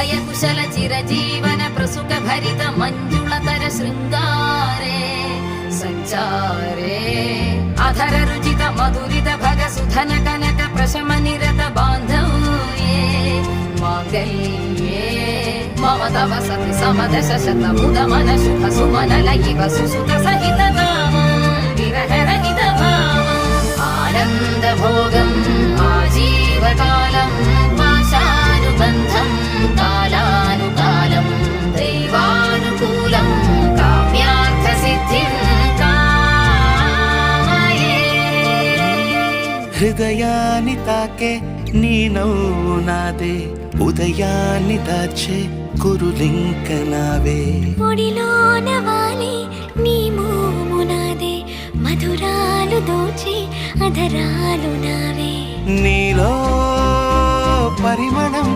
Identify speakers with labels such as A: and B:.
A: అభయ కుశల చిరజీవన ప్రసుక భరిత మంజుళతర శృంగారే సంచారే అధర రుచిత మధురిత భగ సుధన కనక ప్రశమ నిరత బాంధవ్యే మాంగళ్యే మమ తవ సతి సమదశ శత ముదమన శుభ సుమనల ఇవ సుసుత సహిత కామం విరహరహిత భావం ఆనంద భోగం ఆజీవకాలం పాశానుబంధం కాలానుకాలం దైవానుకూలం కామ్యార్థ సిద్ధిం కామయే.
B: హృదయాన్ని తాకే నీ నవ్వు నాదే, ఉదయాన్ని దాచే కురులింక నావే.
C: ఒడిలోన వాలి నీ మోము నాదే, మధురాలు దోచి అధరాలు నావే.
B: నీలో పరిమళం